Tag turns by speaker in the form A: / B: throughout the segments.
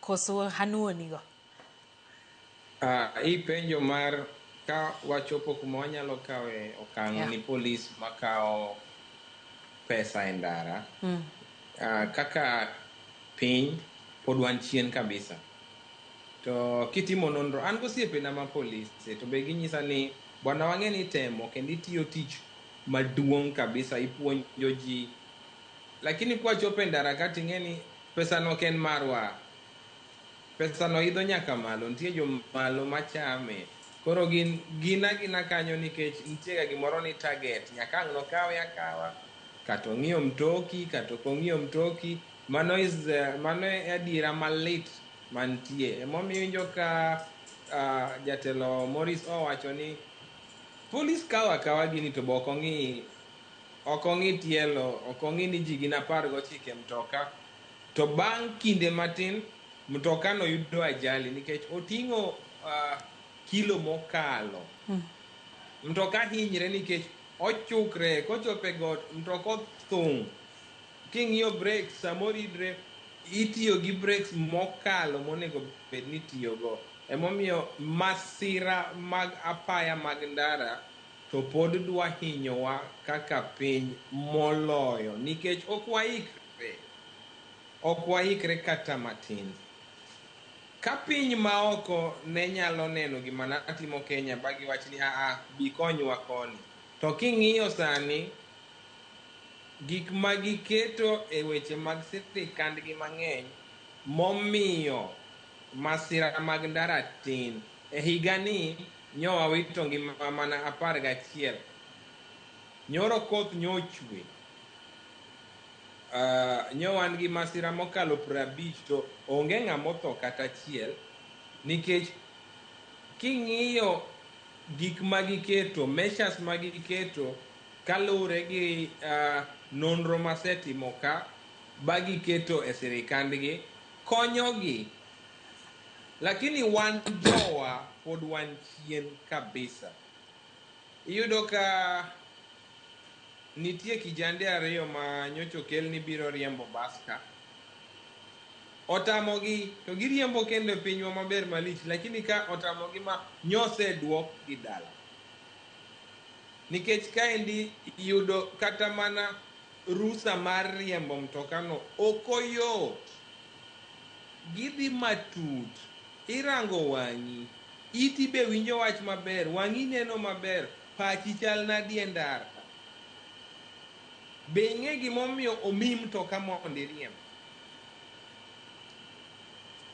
A: koso hanuoni go?
B: Ipenjo mar ka wachopo kuma wanyalo kawe okang' ni polis makao pesa e ndara. Kaka piny pod wan chien kabisa. To kitimo nonro, an gosiepena ma polise to be ginyisa ni bwana wang'eni itemo kendo itiyo tich maduong' kabisa, ipuonjo ji, lakini kwachopo e ndara ka ting'eni pesa no ok en marwa. Pesa no idho nyaka malo, nitie jo malo machame. Koro gina kanyo nikech nitie ga gimoro ni target, nyaka ang' nokawe akawa, kata ong'iyo mtoki, kata ok ong'iyo mtoki. Mano e adiera malit mantie. Emomiyo winjo ka jatelo Morris owacho ni polis kawo akawa gini to be ok ong'i tielo, ok ong'i ni ji gin 19 mtoka. To bang' kinde matin mtoka no yudo ajali nikech oting'o kilo mokalo. Mtoka hinyre nikech ochukre, kochope got mtoka othung'. King'iyo brakes samoro itiyo gi brakes mokalo monego bed ni itiyogo. Emomiyo masira mag apaya mag ndara to pod dwa hinyowa kaka piny moloyo nikech ok waikre kata matin. Ka piny maoko ne nyalo neno gima natimo Kenya ba giwach ni bi konywa koni, to king'iyo sani gik ma giketo e weche mag sirikandgi mang'eny momiyo masira mag ndara tin. E higani nyowawito ngima mana 11. Nyoro koth nyochwe, nyowan gi masira mokalo 50 to onge ng'amotho kata achiel, nikech king'iyo gik magiketo, measures magiketo kalure gi nonro masetimo ka bagiketo e sirikandgi konyogi, lakini wan jowa pod wan chien kabisa. Iyudo ka nitie kijande 2 ma nyocha okel ni biro riembo bas ka, otamogi to giriembo kendo pinywa maber malich, lakini ka otamogi ma nyoseduok gi dala. Nikech kaendi yudo kata mana rusa mar riembo mtokano okoyot. Gidhi matut, irango wang'i, iti be winjo wach maber, wang'i neno maber, pachi chal nadi e ndara. Be ing'e gimomiyo omi mtoka mondo iriemb?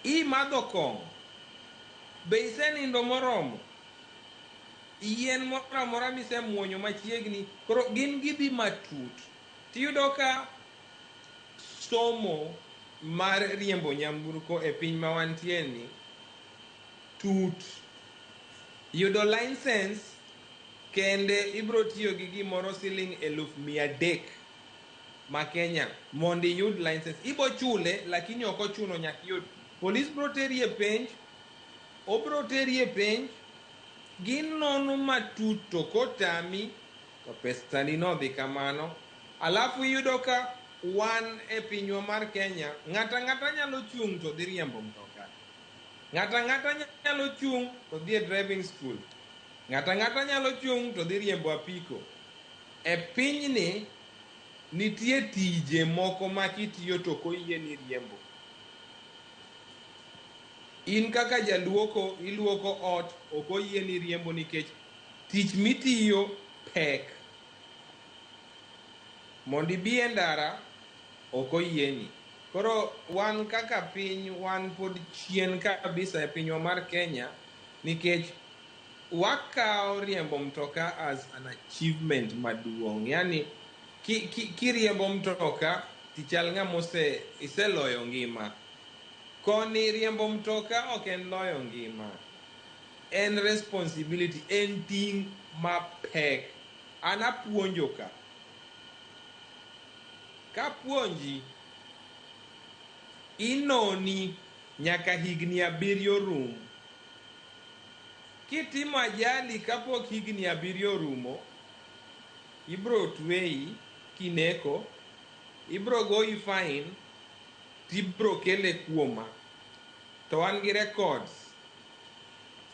B: Imadho kong'o? Be isenindo moromo? Yien moro amora misemuonyo machiegni, koro gin gidhi matut. Tiyudo ka somo mar riembo nyamburko e piny ma wantie ni tut. Yudo license kende ibro tiyo gi gimoro siling 300,000 ma Kenya mondo iyud license. Ibo chule lakini ok ochuno nyaka iyud. Polis bro teri e penj, obro teri e penj, ginono matut, to kotami to pesani no dhi kamano. Alafu iyudo ka wan e pinywa mar Kenya, ng'ata nyalo chung' to dhi riembo mtoka. Ng'ata nyalo chung' to dhi e driving school. Ng'ata nyalo chung' to dhi riembo apiko. E pinyni nitie tije moko ma kitiyo to koyieni riembo. In kaka jaluoko, iluoko ot, ok oyieni riembo nikech tich mitiyo pek. Mondo ibi e ndara ok oyieni. Koro wan kaka piny, wan pod chien kabisa e pinywa mar Kenya nikech wakao riembo mtoka as an achievement maduong'. Yani kiriembo mtoka tichal ng'ama iseloyo ngima. Koni riembo mtoka ok en loyo ngima, en responsibility, en ting' mapek. An apuonjo ka, kapuonji inoni nyaka higni 7 rum. Kitimo ajali kapok higni 7 rumo, ibro tweyi kineko, ibro goyi fine, tibro kele kuoma. to an gi records.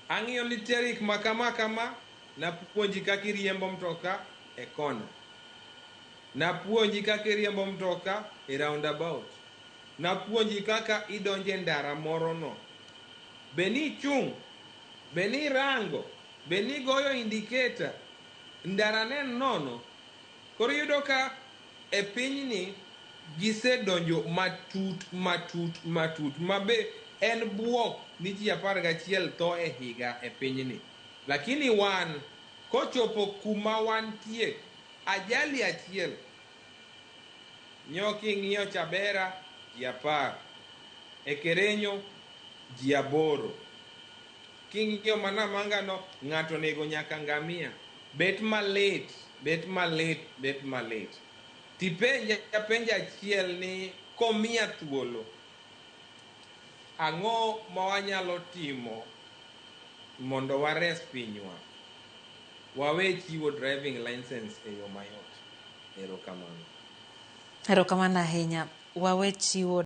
B: Ang'iyo ni tarik ma kama napuonji kaka iriembo mtoka e kona, napuonji kaka iriembo mtoka e roundabout, napuonji kaka idonjo e ndara moro no, be ni ichung', be ni irango, be ni igoyo indicator, ndara ne nono. Koro yudo ka e pinyni gisedonjo matut mabe en buok ni ji 11 tho e higa e pinyni. Lakini wan kochopo kuma wantie, ajali achiel, nyoki ng'iyo Chabera ji 10, e Kerenyo ji 8, king'iyo Manamanga no ng'ato nego nyaka ngamia. Bet malit. Tipenja achiel ni komiya thuolo, ang'o ma wanyalo timo mondo wares pinywa? Wawe chiwo driving license e yo mayot. Erokamano.
A: Erokamano ahinya. Wawe chiwo